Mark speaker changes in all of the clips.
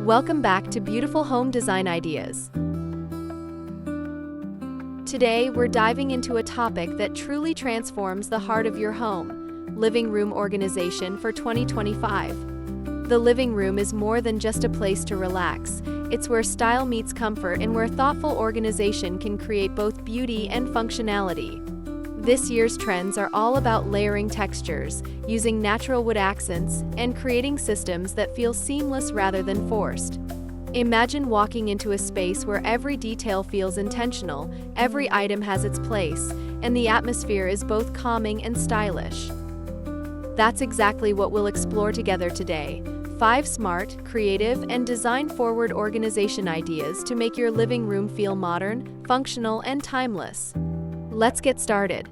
Speaker 1: Welcome back to Beautiful Home Design Ideas. Today, we're diving into a topic that truly transforms the heart of your home: living room organization for 2025. The living room is more than just a place to relax. It's where style meets comfort and where thoughtful organization can create both beauty and functionality. This year's trends are all about layering textures, using natural wood accents, and creating systems that feel seamless rather than forced. Imagine walking into a space where every detail feels intentional, every item has its place, and the atmosphere is both calming and stylish. That's exactly what we'll explore together today. 5 smart, creative, and design-forward organization ideas to make your living room feel modern, functional, and timeless. Let's get started.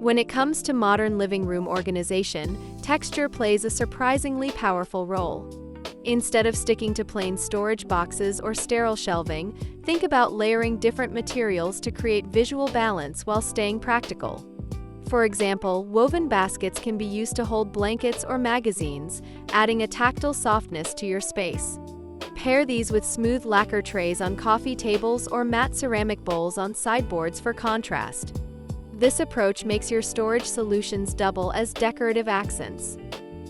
Speaker 1: When it comes to modern living room organization, texture plays a surprisingly powerful role. Instead of sticking to plain storage boxes or sterile shelving, think about layering different materials to create visual balance while staying practical. For example, woven baskets can be used to hold blankets or magazines, adding a tactile softness to your space. Pair these with smooth lacquer trays on coffee tables or matte ceramic bowls on sideboards for contrast. This approach makes your storage solutions double as decorative accents.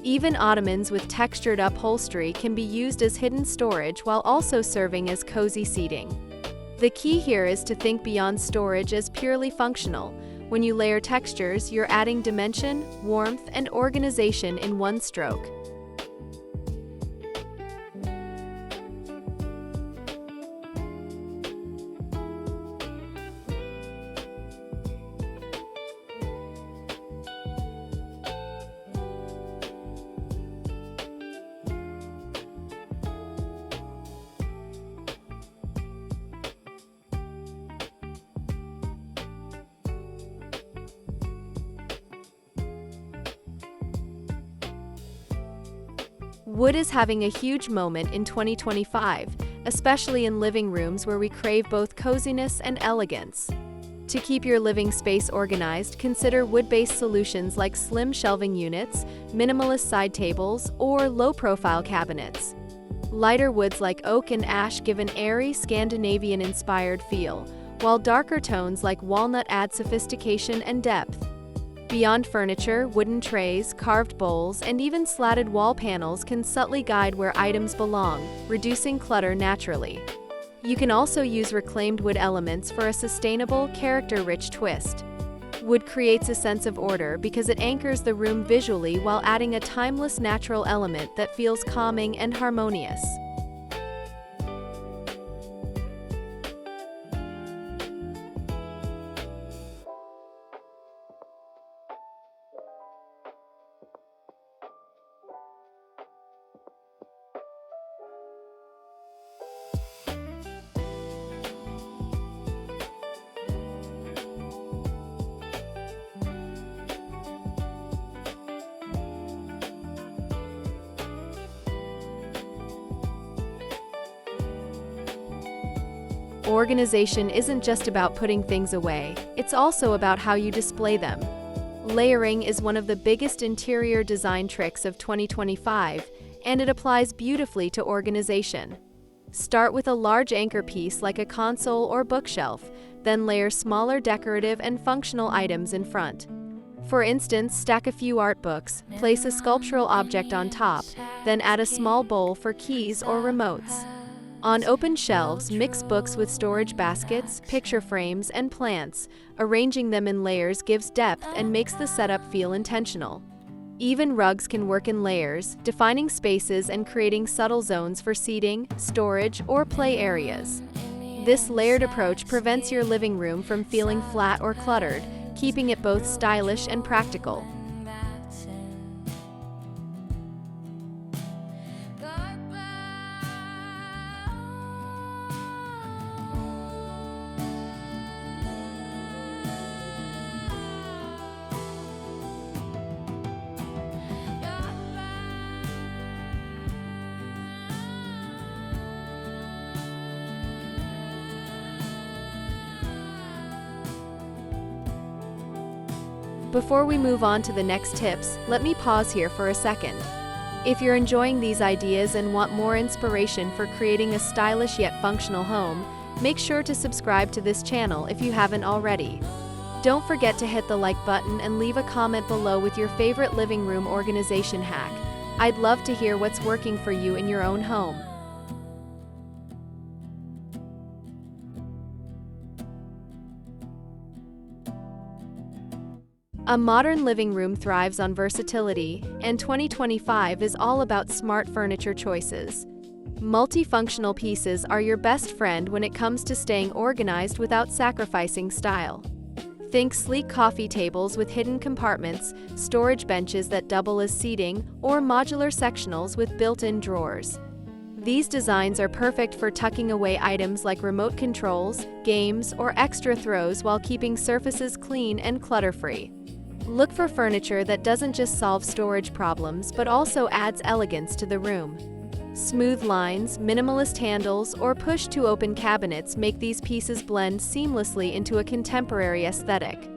Speaker 1: Even ottomans with textured upholstery can be used as hidden storage while also serving as cozy seating. The key here is to think beyond storage as purely functional. When you layer textures, you're adding dimension, warmth, and organization in one stroke. Wood is having a huge moment in 2025, especially in living rooms where we crave both coziness and elegance. To keep your living space organized, consider wood-based solutions like slim shelving units, minimalist side tables, or low-profile cabinets. Lighter woods like oak and ash give an airy, Scandinavian-inspired feel, while darker tones like walnut add sophistication and depth. Beyond furniture, wooden trays, carved bowls, and even slatted wall panels can subtly guide where items belong, reducing clutter naturally. You can also use reclaimed wood elements for a sustainable, character-rich twist. Wood creates a sense of order because it anchors the room visually while adding a timeless natural element that feels calming and harmonious. Organization isn't just about putting things away, it's also about how you display them. Layering is one of the biggest interior design tricks of 2025, and it applies beautifully to organization. Start with a large anchor piece like a console or bookshelf, then layer smaller decorative and functional items in front. For instance, stack a few art books, place a sculptural object on top, then add a small bowl for keys or remotes. On open shelves, mix books with storage baskets, picture frames, and plants. Arranging them in layers gives depth and makes the setup feel intentional. Even rugs can work in layers, defining spaces and creating subtle zones for seating, storage, or play areas. This layered approach prevents your living room from feeling flat or cluttered, keeping it both stylish and practical. Before we move on to the next tips, let me pause here for a second. If you're enjoying these ideas and want more inspiration for creating a stylish yet functional home, make sure to subscribe to this channel if you haven't already. Don't forget to hit the like button and leave a comment below with your favorite living room organization hack. I'd love to hear what's working for you in your own home. A modern living room thrives on versatility, and 2025 is all about smart furniture choices. Multifunctional pieces are your best friend when it comes to staying organized without sacrificing style. Think sleek coffee tables with hidden compartments, storage benches that double as seating, or modular sectionals with built-in drawers. These designs are perfect for tucking away items like remote controls, games, or extra throws while keeping surfaces clean and clutter-free. Look for furniture that doesn't just solve storage problems but also adds elegance to the room. Smooth lines, minimalist handles, or push-to-open cabinets make these pieces blend seamlessly into a contemporary aesthetic.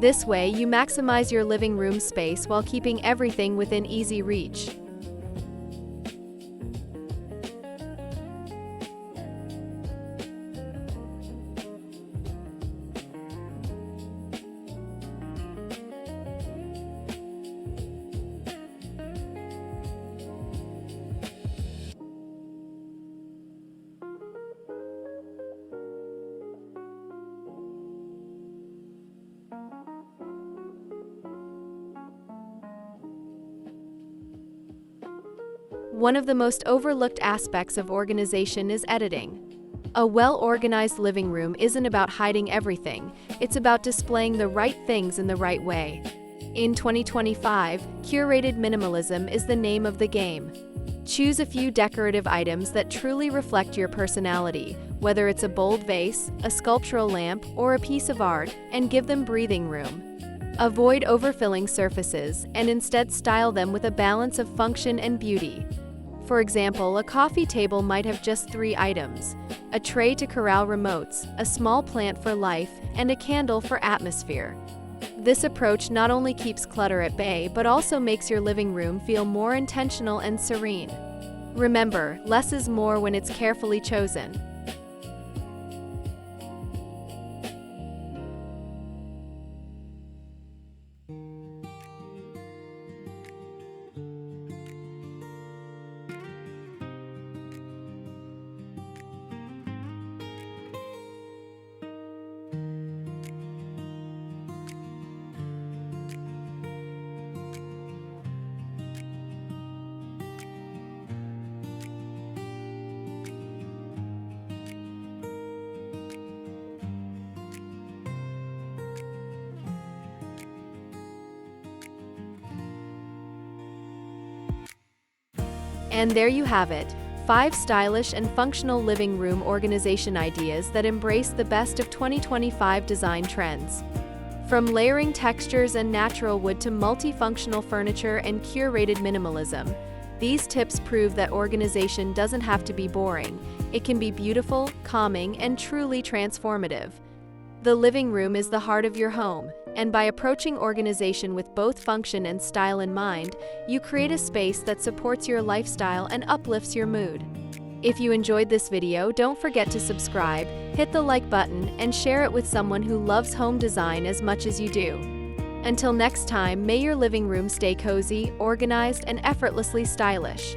Speaker 1: This way, you maximize your living room space while keeping everything within easy reach. One of the most overlooked aspects of organization is editing. A well-organized living room isn't about hiding everything, it's about displaying the right things in the right way. In 2025, curated minimalism is the name of the game. Choose a few decorative items that truly reflect your personality, whether it's a bold vase, a sculptural lamp, or a piece of art, and give them breathing room. Avoid overfilling surfaces, and instead style them with a balance of function and beauty. For example, a coffee table might have just 3 items: a tray to corral remotes, a small plant for life, and a candle for atmosphere. This approach not only keeps clutter at bay, but also makes your living room feel more intentional and serene. Remember, less is more when it's carefully chosen. And there you have it, 5 stylish and functional living room organization ideas that embrace the best of 2025 design trends. From layering textures and natural wood to multifunctional furniture and curated minimalism, these tips prove that organization doesn't have to be boring. It can be beautiful, calming, and truly transformative. The living room is the heart of your home, and by approaching organization with both function and style in mind, you create a space that supports your lifestyle and uplifts your mood. If you enjoyed this video, don't forget to subscribe, hit the like button, and share it with someone who loves home design as much as you do. Until next time, may your living room stay cozy, organized, and effortlessly stylish.